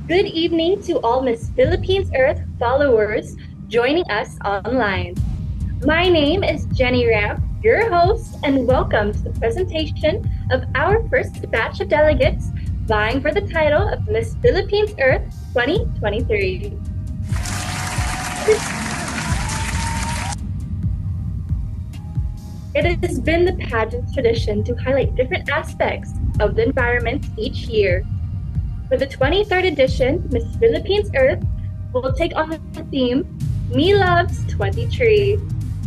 Good evening to all Miss Philippines Earth followers joining us online. My name is Jenny Ramp, your host, and welcome to the presentation of our first batch of delegates vying for the title of Miss Philippines Earth 2023. It has been the pageant's tradition to highlight different aspects of the environment each year. For the 23rd edition, Miss Philippines Earth will take on the theme, Me Loves 23,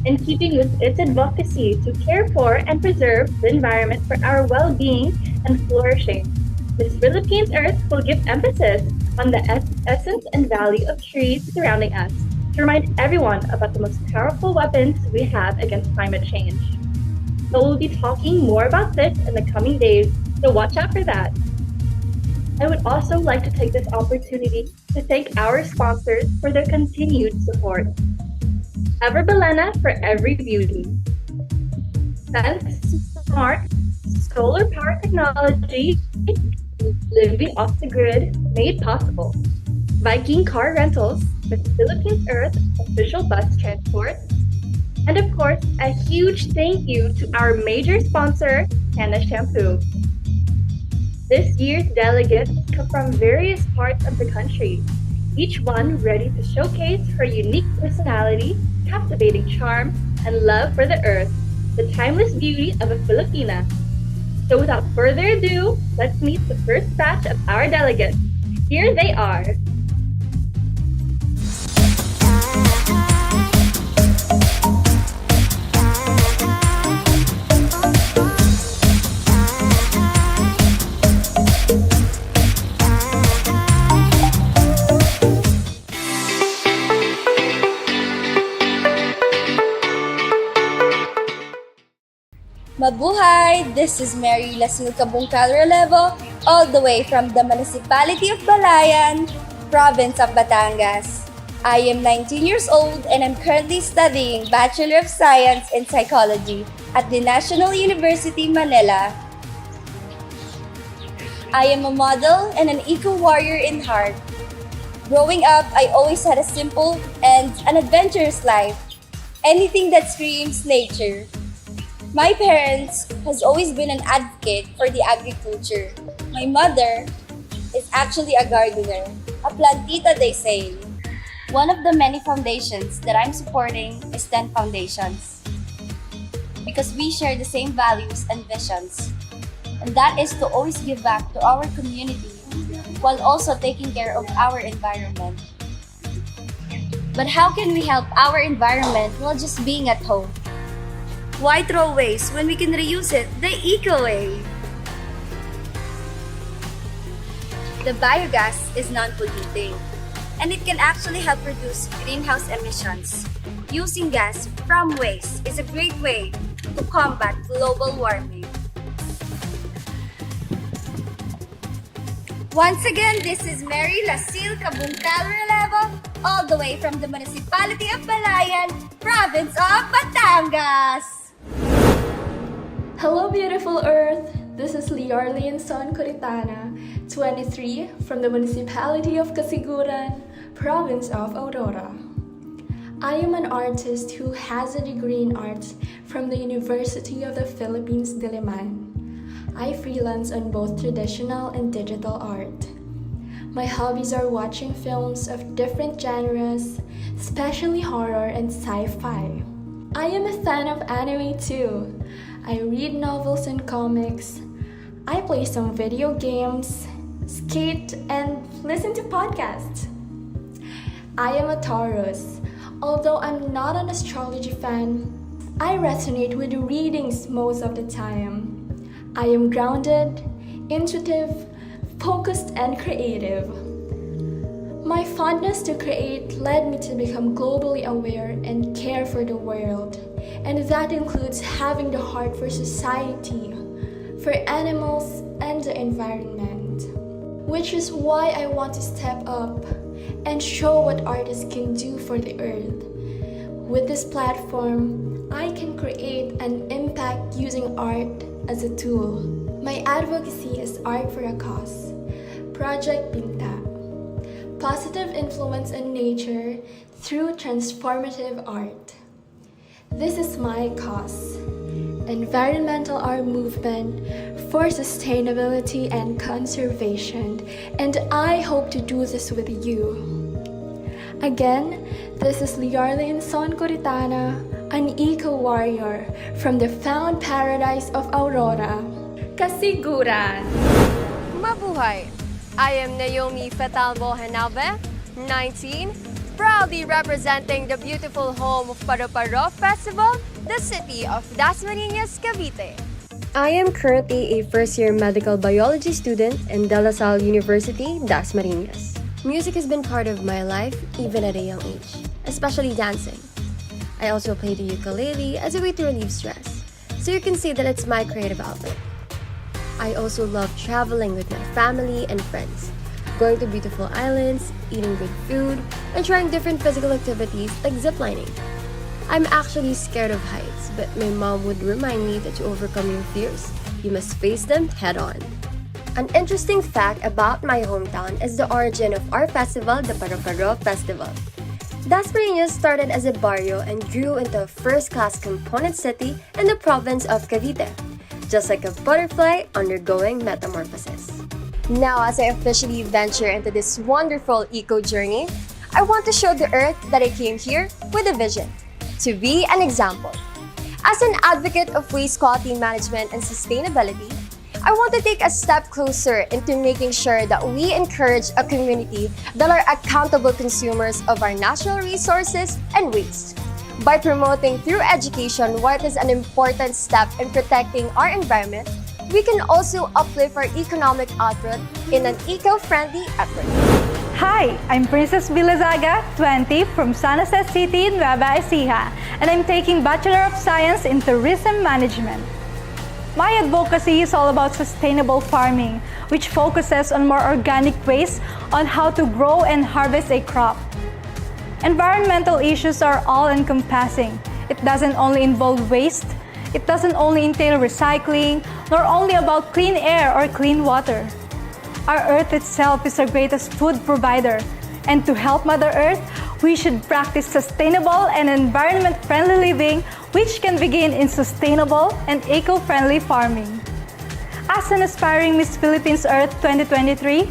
in keeping with its advocacy to care for and preserve the environment for our well-being and flourishing. Miss Philippines Earth will give emphasis on the essence and value of trees surrounding us to remind everyone about the most powerful weapons we have against climate change. But we'll be talking more about this in the coming days, so watch out for that. I would also like to take this opportunity to thank our sponsors for their continued support. Ever Belena for every beauty. Smart solar power technology, living off the grid, made possible. Viking Car Rentals, with Philippines Earth official bus transport. And of course, a huge thank you to our major sponsor, Hannah Shampoo. This year's delegates come from various parts of the country, each one ready to showcase her unique personality, captivating charm, and love for the earth, the timeless beauty of a Filipina. So without further ado, let's meet the first batch of our delegates. Here they are. Mabuhay! This is Mary Lasil Cabungcal Relevo, all the way from the Municipality of Balayan, Province of Batangas. I am 19 years old and I'm currently studying Bachelor of Science in Psychology at the National University, Manila. I am a model and an eco-warrior in heart. Growing up, I always had a simple and an adventurous life. Anything that screams nature. My parents has always been an advocate for the agriculture. My mother is actually a gardener, a plantita they say. One of the many foundations that I'm supporting is 10 Foundations because we share the same values and visions. And that is to always give back to our community while also taking care of our environment. But how can we help our environment while just being at home? Why throw waste when we can reuse it the eco way? The biogas is non-polluting, and it can actually help reduce greenhouse emissions. Using gas from waste is a great way to combat global warming. Once again, this is Mary Lasil Cabungcal Relevo, all the way from the Municipality of Balayan, Province of Batangas. Hello, beautiful Earth! This is Liorlene Son Coritana, 23, from the Municipality of Casiguran, Province of Aurora. I am an artist who has a degree in arts from the University of the Philippines, Diliman. I freelance on both traditional and digital art. My hobbies are watching films of different genres, especially horror and sci-fi. I am a fan of anime too. I read novels and comics. I play some video games, skate, and listen to podcasts. I am a Taurus. Although I'm not an astrology fan, I resonate with readings most of the time. I am grounded, intuitive, focused, and creative. My fondness to create led me to become globally aware and care for the world, and that includes having the heart for society, for animals, and the environment. Which is why I want to step up and show what artists can do for the earth. With this platform, I can create an impact using art as a tool. My advocacy is Art for a Cause, Project Binta. positive influence on nature through transformative art. This is my cause, environmental art movement for sustainability and conservation, and I hope to do this with you. Again, this is Liarlene Son Coritana, an eco-warrior from the found paradise of Aurora, Kasiguran. Mabuhay! I am Naomi Fetalbo Henalve, 19, proudly representing the beautiful home of Paro-Paro Festival, the city of Dasmariñas, Cavite. I am currently a first-year medical biology student in De La Salle University, Dasmariñas. Music has been part of my life even at a young age, especially dancing. I also play the ukulele as a way to relieve stress, so you can say that it's my creative outlet. I also love traveling with my family and friends, going to beautiful islands, eating good food, and trying different physical activities like ziplining. I'm actually scared of heights, but my mom would remind me that to overcome your fears, you must face them head on. An interesting fact about my hometown is the origin of our festival, the Paro-Paro Festival. Dasmariñas started as a barrio and grew into a first-class component city in the province of Cavite, just like a butterfly undergoing metamorphosis. Now, as I officially venture into this wonderful eco-journey, I want to show the earth that I came here with a vision, to be an example. As an advocate of waste quality management and sustainability, I want to take a step closer into making sure that we encourage a community that are accountable consumers of our natural resources and waste. By promoting through education what is an important step in protecting our environment, we can also uplift our economic output in an eco-friendly effort. Hi, I'm Princess Bilazaga, 20, from San Jose City, Nueva Ecija, and I'm taking Bachelor of Science in Tourism Management. My advocacy is all about sustainable farming, which focuses on more organic ways on how to grow and harvest a crop. Environmental issues are all-encompassing. It doesn't only involve waste, it doesn't only entail recycling, nor only about clean air or clean water. Our Earth itself is our greatest food provider, and to help Mother Earth, we should practice sustainable and environment-friendly living, which can begin in sustainable and eco-friendly farming. As an aspiring Miss Philippines Earth 2023,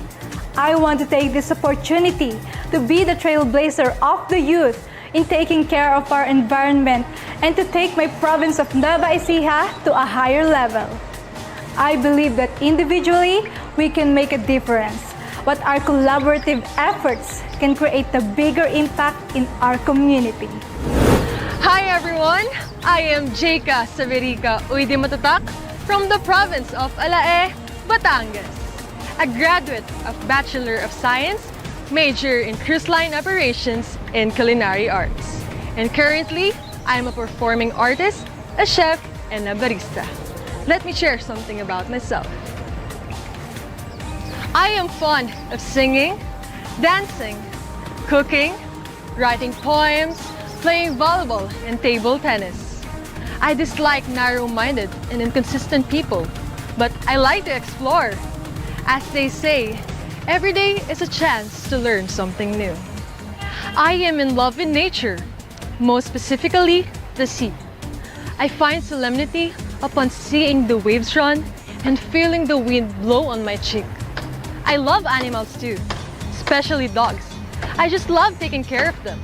I want to take this opportunity to be the trailblazer of the youth in taking care of our environment and to take my province of Nueva Ecija to a higher level. I believe that individually, we can make a difference, but our collaborative efforts can create a bigger impact in our community. Hi everyone! I am Jeka Saverica Uydimatatak from the province of Alae, Batangas. A graduate of Bachelor of Science, major in cruise line operations and culinary arts. And currently, I am a performing artist, a chef, and a barista. Let me share something about myself. I am fond of singing, dancing, cooking, writing poems, playing volleyball and table tennis. I dislike narrow-minded and inconsistent people, but I like to explore. As they say, every day is a chance to learn something new. I am in love with nature, most specifically the sea. I find solemnity upon seeing the waves run and feeling the wind blow on my cheek. I love animals too, especially dogs. I just love taking care of them.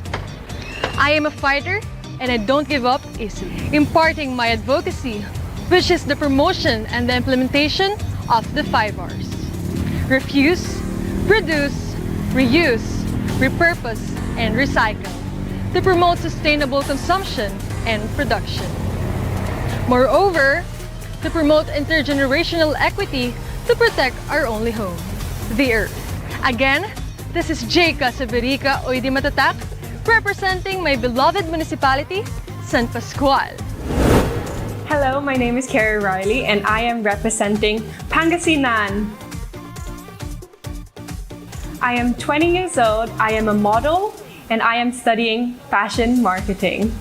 I am a fighter and I don't give up easily. Imparting my advocacy, which is the promotion and the implementation of the 5 R's. Refuse, reduce, reuse, repurpose, and recycle to promote sustainable consumption and production. Moreover, to promote intergenerational equity to protect our only home, the Earth. Again, this is Jeka Saberica Oydimatatak, representing my beloved municipality, San Pascual. Hello, my name is Carrie Riley and I am representing Pangasinan. I am 20 years old, I am a model, and I am studying fashion marketing.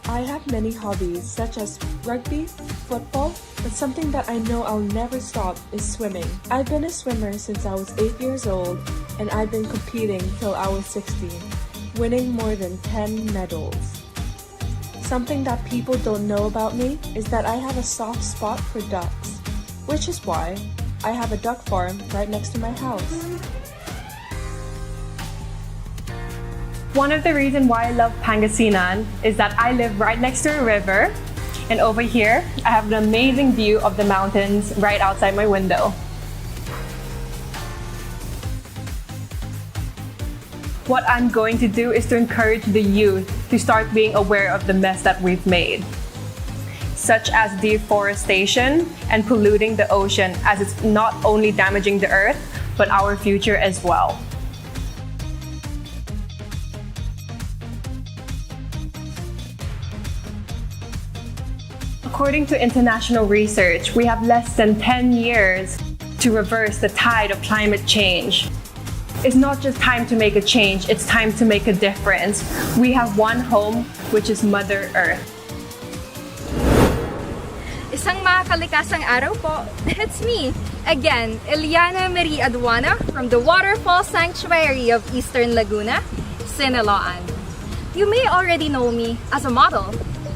I have many hobbies such as rugby, football, but something that I know I'll never stop is swimming. I've been a swimmer since I was 8 years old, and I've been competing till I was 16, winning more than 10 medals. Something that people don't know about me is that I have a soft spot for ducks, which is why I have a duck farm right next to my house. One of the reasons why I love Pangasinan is that I live right next to a river, and over here I have an amazing view of the mountains right outside my window. What I'm going to do is to encourage the youth to start being aware of the mess that we've made, such as deforestation and polluting the ocean, as it's not only damaging the earth, but our future as well. According to international research, we have less than 10 years to reverse the tide of climate change. It's not just time to make a change, it's time to make a difference. We have one home, which is Mother Earth. Isang makakalikasang araw po. It's me, again, Eliana Marie Aduana from the Waterfall Sanctuary of Eastern Laguna, Siniloan. You may already know me as a model,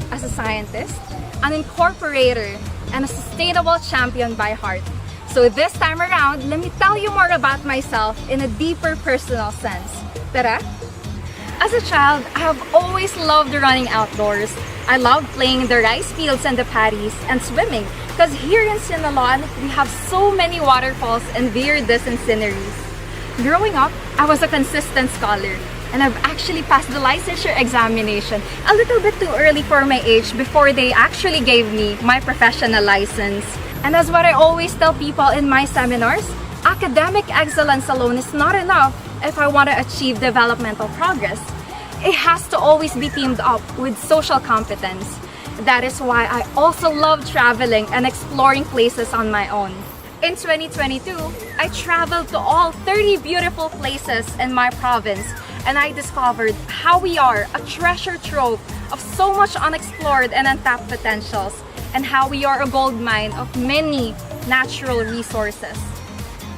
as a scientist, an incorporator, and a sustainable champion by heart. So this time around, let me tell you more about myself in a deeper personal sense. Tara! As a child, I have always loved running outdoors. I love playing in the rice fields and the paddies and swimming because here in Siniloan, we have so many waterfalls and iridescent sceneries. Growing up, I was a consistent scholar and I've actually passed the licensure examination a little bit too early for my age before they actually gave me my professional license. And as what I always tell people in my seminars, academic excellence alone is not enough if I want to achieve developmental progress. It has to always be teamed up with social competence. That is why I also love traveling and exploring places on my own. In 2022, I traveled to all 30 beautiful places in my province and I discovered how we are a treasure trove of so much unexplored and untapped potentials, and how we are a gold mine of many natural resources.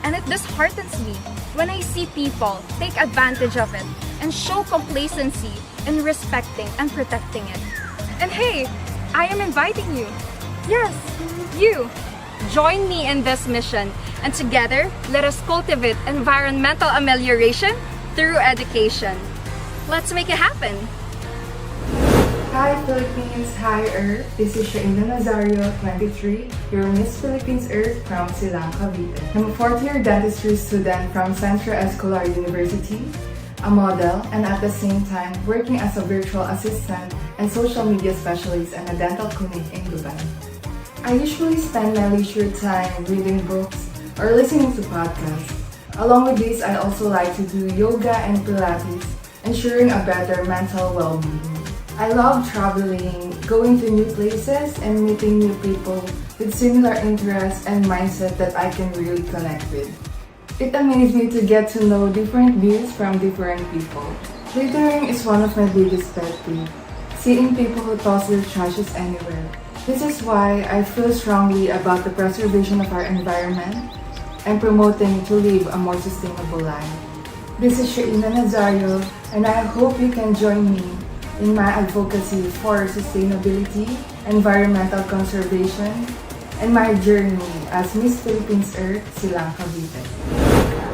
And it disheartens me when I see people take advantage of it and show complacency in respecting and protecting it. And hey, I am inviting you. Yes, you. Join me in this mission, and together, let us cultivate environmental amelioration through education. Let's make it happen. Hi Philippines, hi Earth. This is Shaina Nazario, 23, your Miss Philippines Earth from Silang, Cavite. I'm a fourth-year dentistry student from Central Escolar University, a model, and at the same time working as a virtual assistant and social media specialist in a dental clinic in Dubai. I usually spend my leisure time reading books or listening to podcasts. Along with this, I also like to do yoga and Pilates, ensuring a better mental well-being. I love traveling, going to new places, and meeting new people with similar interests and mindset that I can really connect with. It amazes me to get to know different views from different people. Littering is one of my biggest pet peeves, seeing people who toss their trashes anywhere. This is why I feel strongly about the preservation of our environment and promoting to live a more sustainable life. This is Shaina Nazario, and I hope you can join me in my advocacy for sustainability, environmental conservation, and my journey as Miss Philippines Earth, Silang, Cavite.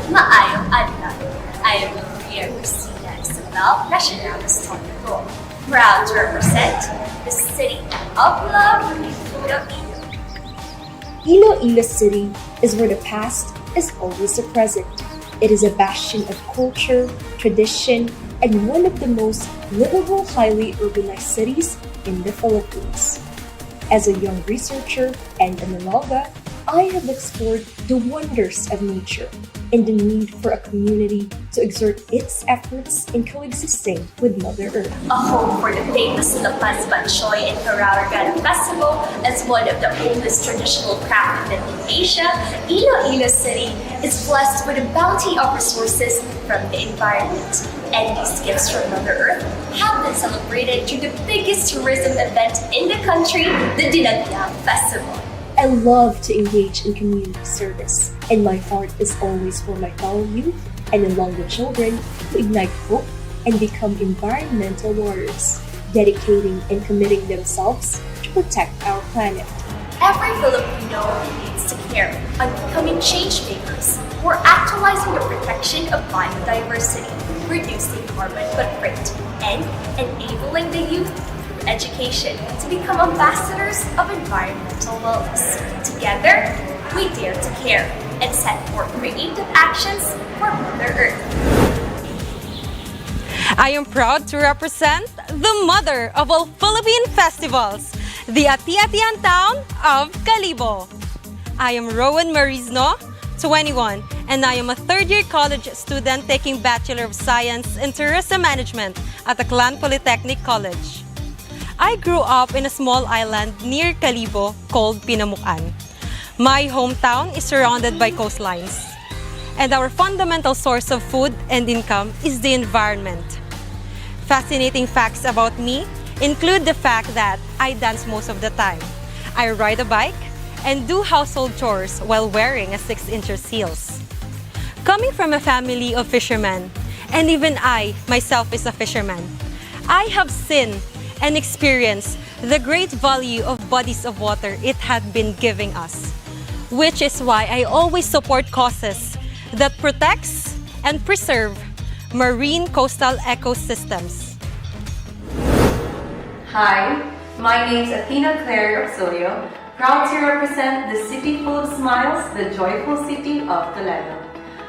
Maayong adlaw. I am Maria Cristina Isabel, National Historical, proud to represent the city of love, Iloilo. Iloilo City is where the past is always the present. It is a bastion of culture, tradition, and one of the most livable, highly urbanized cities in the Philippines. As a young researcher and analoga, I have explored the wonders of nature and the need for a community to exert its efforts in coexisting with Mother Earth. A home for the famous Lapas Banchoy and Kararagan Festival as one of the oldest traditional craft event in Asia, Iloilo City is blessed with a bounty of resources from the environment. And these gifts from Mother Earth have been celebrated through the biggest tourism event in the country, the Dinagyang Festival. I love to engage in community service, and my heart is always for my fellow youth and along the children to ignite hope and become environmental warriors, dedicating and committing themselves to protect our planet. Every Filipino needs to care on becoming change makers. We're actualizing the protection of biodiversity, reducing carbon footprint, and enabling the youth through education to become ambassadors of environmental wellness. Together, we dare to care and set more creative actions for Mother Earth. I am proud to represent the mother of all Philippine festivals, the Ati-Atian town of Calibo. I am Rowan Marizno, 21, and I am a third-year college student taking Bachelor of Science in Tourism Management at Aklan Polytechnic College. I grew up in a small island near Calibo called Pinamukan. My hometown is surrounded by coastlines, and our fundamental source of food and income is the environment. Fascinating facts about me include the fact that I dance most of the time. I ride a bike and do household chores while wearing a 6-inch heels. Coming from a family of fishermen, and even I myself is a fisherman, I have seen and experienced the great value of bodies of water it had been giving us, which is why I always support causes that protects and preserve marine coastal ecosystems. Hi, my name is Athena Claire Auxilio, proud to represent the city full of smiles, the joyful city of Toledo.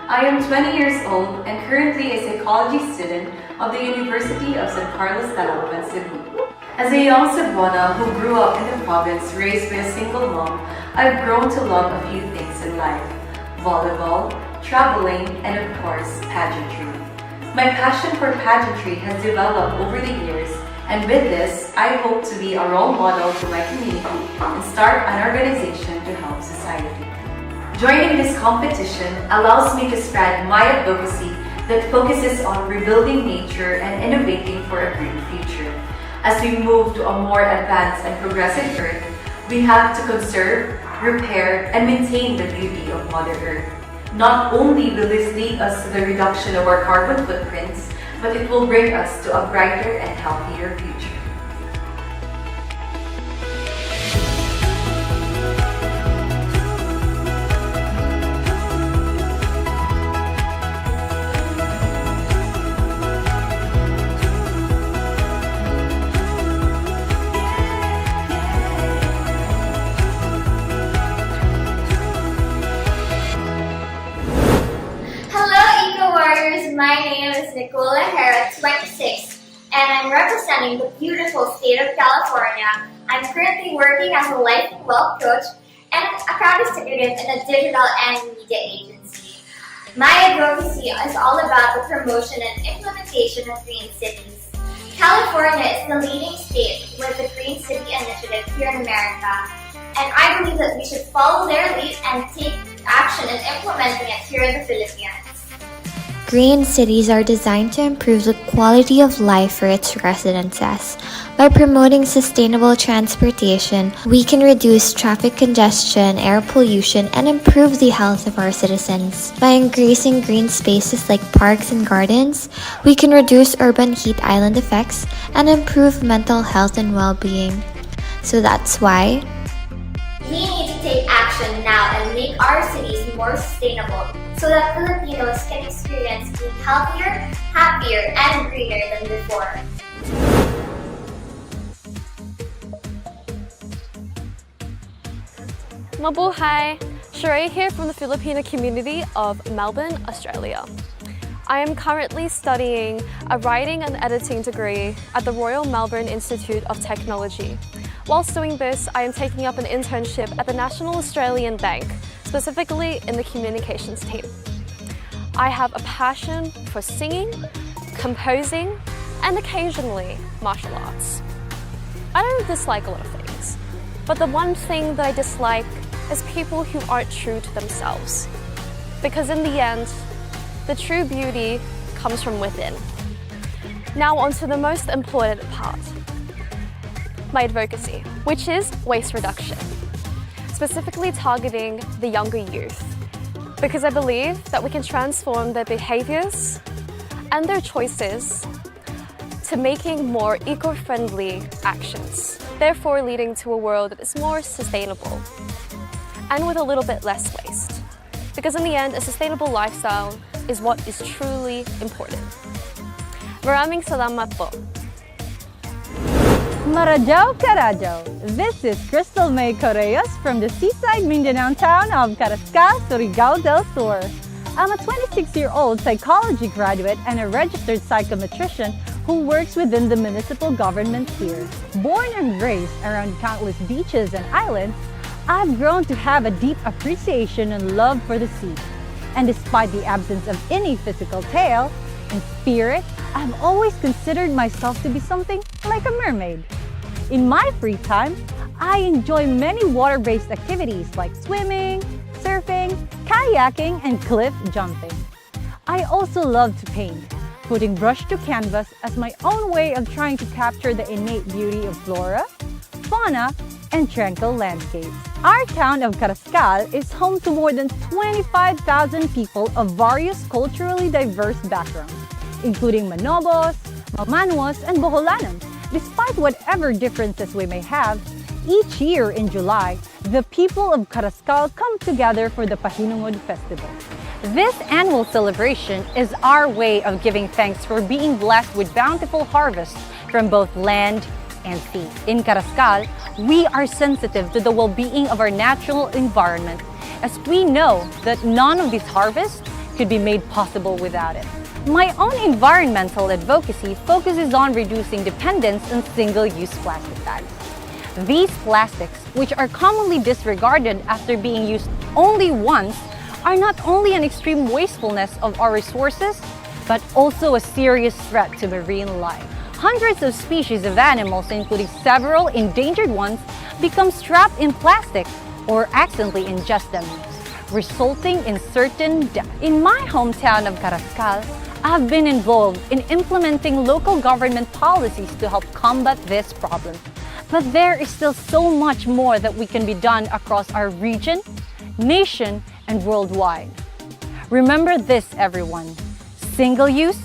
I am 20 years old and currently a psychology student of the University of San Carlos, Tacloban, Cebu. As a young Cebuana who grew up in the province raised by a single mom, I've grown to love a few things in life: volleyball, traveling, and of course, pageantry. My passion for pageantry has developed over the years, and with this, I hope to be a role model to my community and start an organization to help society. Joining this competition allows me to spread my advocacy that focuses on rebuilding nature and innovating for a green future. As we move to a more advanced and progressive Earth, we have to conserve, repair, and maintain the beauty of Mother Earth. Not only will this lead us to the reduction of our carbon footprints, but it will bring us to a brighter and healthier future. My name is Nicola Hera, 26, and I'm representing the beautiful state of California. I'm currently working as a life and wealth coach and a county student in a digital and media agency. My advocacy is all about the promotion and implementation of green cities. California is the leading state with the Green City Initiative here in America, and I believe that we should follow their lead and take action in implementing it here in the Philippines. Green cities are designed to improve the quality of life for its residents. By promoting sustainable transportation, we can reduce traffic congestion, air pollution, and improve the health of our citizens. By increasing green spaces like parks and gardens, we can reduce urban heat island effects and improve mental health and well-being. So that's why we need to take action now and make our cities more sustainable so that Filipinos can experience being healthier, happier, and greener than before. Mabuhay! Sheree here from the Filipino community of Melbourne, Australia. I am currently studying a writing and editing degree at the Royal Melbourne Institute of Technology. Whilst doing this, I am taking up an internship at the National Australian Bank, specifically in the communications team. I have a passion for singing, composing, and occasionally martial arts. I don't dislike a lot of things, but the one thing that I dislike is people who aren't true to themselves. Because in the end, the true beauty comes from within. Now on to the most important part, my advocacy, which is waste reduction, specifically targeting the younger youth, because I believe that we can transform their behaviors and their choices to making more eco-friendly actions, therefore leading to a world that is more sustainable and with a little bit less waste. Because in the end, a sustainable lifestyle is what is truly important. Maraming salamat po. Marajao Carajo. This is Crystal May Correas from the seaside Mindanao town of Carrascal, Surigao del Sur. I'm a 26-year-old psychology graduate and a registered psychometrician who works within the municipal government here. Born and raised around countless beaches and islands, I've grown to have a deep appreciation and love for the sea. And despite the absence of any physical tail, in spirit, I've always considered myself to be something like a mermaid. In my free time, I enjoy many water-based activities like swimming, surfing, kayaking, and cliff jumping. I also love to paint, putting brush to canvas as my own way of trying to capture the innate beauty of flora, fauna, and tranquil landscapes. Our town of Carrascal is home to more than 25,000 people of various culturally diverse backgrounds, including Manobos, Mamanwas, and Boholanons. Despite whatever differences we may have, each year in July, the people of Carrascal come together for the Pahinungod Festival. This annual celebration is our way of giving thanks for being blessed with bountiful harvests from both land and sea. In Carrascal, we are sensitive to the well-being of our natural environment, as we know that none of these harvests could be made possible without it. My own environmental advocacy focuses on reducing dependence on single-use plastic bags. These plastics, which are commonly disregarded after being used only once, are not only an extreme wastefulness of our resources, but also a serious threat to marine life. Hundreds of species of animals, including several endangered ones, become trapped in plastic or accidentally ingest them, resulting in certain death. In my hometown of Carrascal, I've been involved in implementing local government policies to help combat this problem. But there is still so much more that we can be done across our region, nation, and worldwide. Remember this, everyone. Single use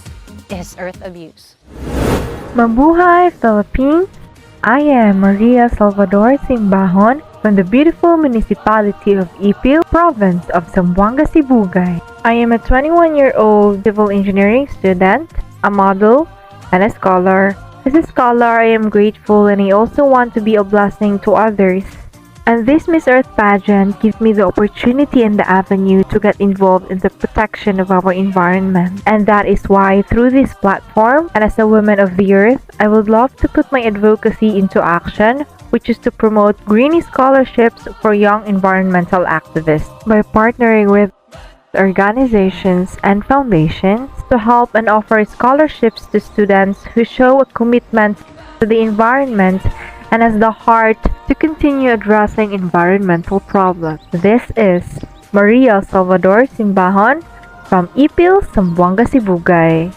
is earth abuse. Mabuhay, Philippines! I am Maria Salvador Simbahon from the beautiful municipality of Ipil, province of Zamboanga, Sibugay. I am a 21-year-old civil engineering student, a model, and a scholar. As a scholar, I am grateful and I also want to be a blessing to others. And this Miss Earth pageant gives me the opportunity and the avenue to get involved in the protection of our environment. And that is why through this platform and as a woman of the earth, I would love to put my advocacy into action, which is to promote green scholarships for young environmental activists by partnering with organizations and foundations to help and offer scholarships to students who show a commitment to the environment and has the heart to continue addressing environmental problems. This is Maria Salvador Simbahon from Ipil, Zamboanga, Sibugay.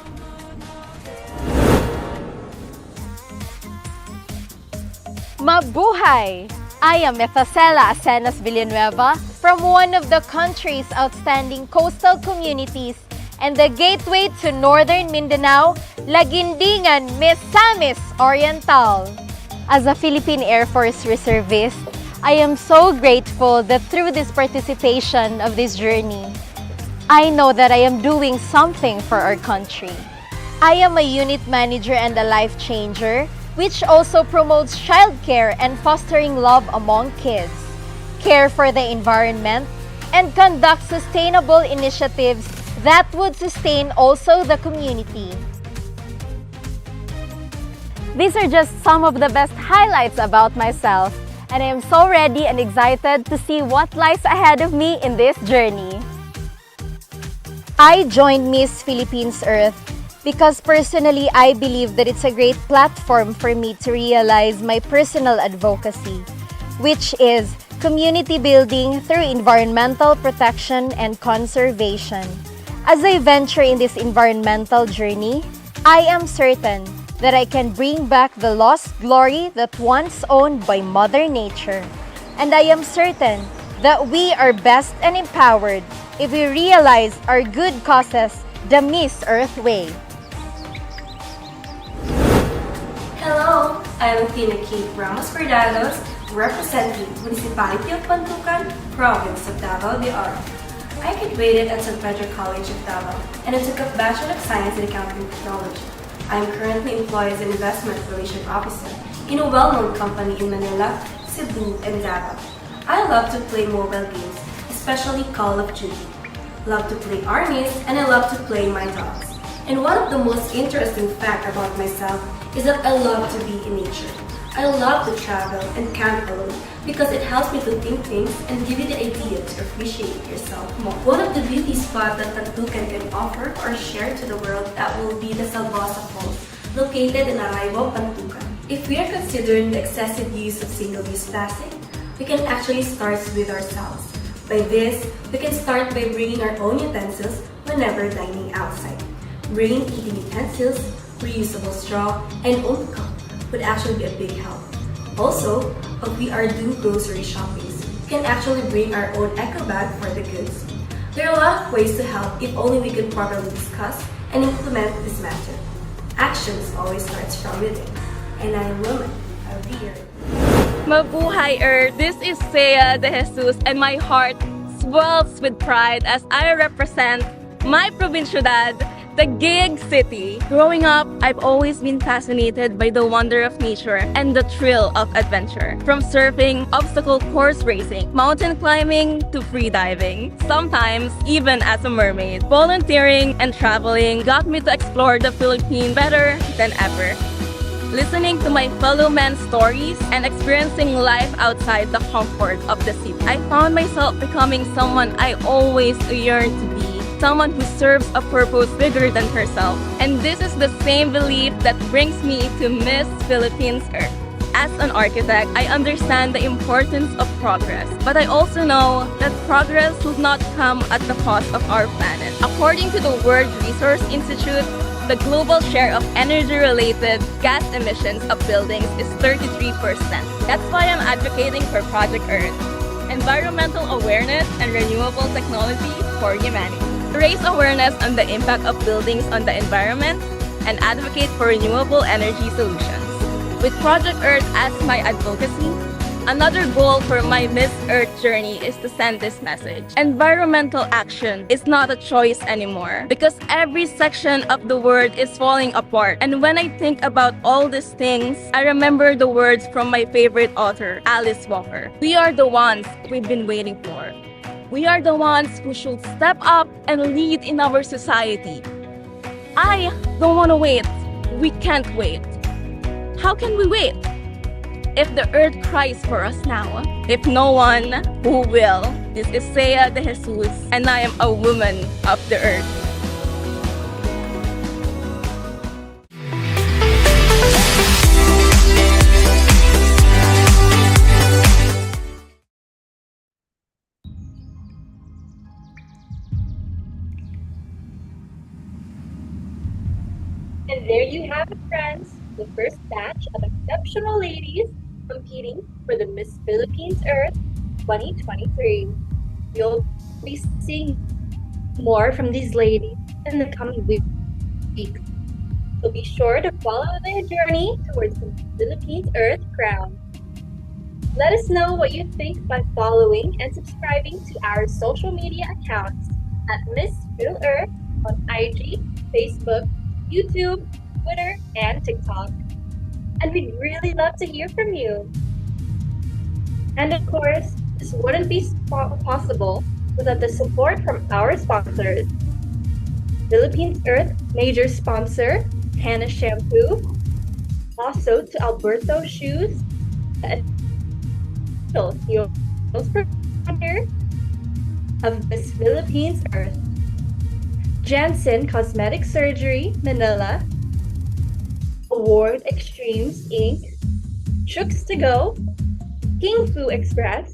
Mabuhay! I am Methasela Asenas Villanueva from one of the country's outstanding coastal communities and the gateway to northern Mindanao, Lagindingan, Misamis Oriental. As a Philippine Air Force reservist, I am so grateful that through this participation of this journey, I know that I am doing something for our country. I am a unit manager and a life changer, which also promotes childcare and fostering love among kids, care for the environment, and conduct sustainable initiatives that would sustain also the community. These are just some of the best highlights about myself, and I am so ready and excited to see what lies ahead of me in this journey. I joined Miss Philippines Earth because personally I believe that it's a great platform for me to realize my personal advocacy, which is community building through environmental protection and conservation. As I venture in this environmental journey, I am certain that I can bring back the lost glory that once owned by Mother Nature. And I am certain that we are best and empowered if we realize our good causes the Miss Earth way. Hello, I'm Tina Kate Ramos Cordalos, representing Municipality of Pantucan, Province of Davao de Oro. I graduated at St. Pedro College of Davao and I took a Bachelor of Science in Accounting Technology. I am currently employed as an Investment Relations Officer in a well-known company in Manila, Cebu, and Davao. I love to play mobile games, especially Call of Duty. Love to play armies, and I love to play my dogs. And one of the most interesting facts about myself is that I love to be in nature. I love to travel and camp alone because it helps me to think things and give you the idea to appreciate yourself more. One of the beauty spots that Pantucan can offer or share to the world that will be the Salvosa Falls, located in Araibo, Pantucan. If we are considering the excessive use of single-use plastic, we can actually start with ourselves. By this, we can start by bringing our own utensils whenever dining outside. Bringing eating utensils, reusable straw, and own cup would actually be a big help. Also, if we are doing grocery shoppings, we can actually bring our own eco bag for the goods. There are a lot of ways to help if only we can properly discuss and implement this matter. Actions always starts from within. And I am woman of the year. Mabuhay Earth! This is Sea de Jesus and my heart swells with pride as I represent my provinciudad, the Gig City. Growing up, I've always been fascinated by the wonder of nature and the thrill of adventure. From surfing, obstacle course racing, mountain climbing, to free diving. Sometimes, even as a mermaid. Volunteering and traveling got me to explore the Philippines better than ever. Listening to my fellow men's stories and experiencing life outside the comfort of the city, I found myself becoming someone I always yearned to be. Someone who serves a purpose bigger than herself. And this is the same belief that brings me to Miss Philippines Earth. As an architect, I understand the importance of progress, but I also know that progress will not come at the cost of our planet. According to the World Resource Institute, the global share of energy-related gas emissions of buildings is 33%. That's why I'm advocating for Project Earth, environmental awareness and renewable technology for humanity. Raise awareness on the impact of buildings on the environment and advocate for renewable energy solutions. With Project Earth as my advocacy, another goal for my Miss Earth journey is to send this message. Environmental action is not a choice anymore because every section of the world is falling apart. And when I think about all these things, I remember the words from my favorite author, Alice Walker. We are the ones we've been waiting for. We are the ones who should step up and lead in our society. I don't want to wait. We can't wait. How can we wait? If the earth cries for us now, if no one, who will? This is Sea de Jesus, and I am a woman of the earth. And there you have it, friends, the first batch of exceptional ladies competing for the Miss Philippines Earth 2023. You'll be seeing more from these ladies in the coming weeks. So be sure to follow their journey towards the Philippines Earth crown. Let us know what you think by following and subscribing to our social media accounts at Miss Phil Earth on IG, Facebook, YouTube, Twitter, and TikTok. And we'd really love to hear from you. And of course, this wouldn't be possible without the support from our sponsors. Philippines Earth major sponsor, Hannah Shampoo. Also to Alberto Shoes, the official sales provider of Miss Philippines Earth. Janssen Cosmetic Surgery, Manila, Award Extremes Inc., Chooks to Go, King Fu Express,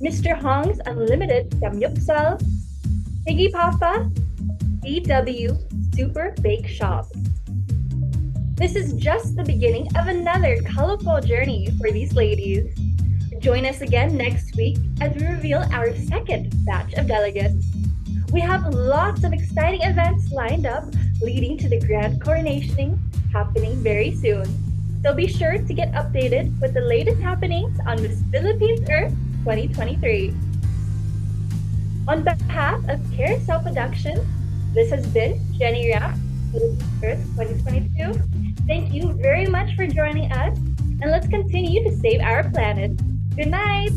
Mr. Hong's Unlimited Samyuksal, Piggy Papa, BW Super Bake Shop. This is just the beginning of another colorful journey for these ladies. Join us again next week as we reveal our second batch of delegates. We have lots of exciting events lined up leading to the grand coronationing happening very soon. So be sure to get updated with the latest happenings on Miss Philippines Earth 2023. On behalf of Carousel Productions, this has been Jenny Rapp, Philippines Earth 2022. Thank you very much for joining us, and let's continue to save our planet. Good night!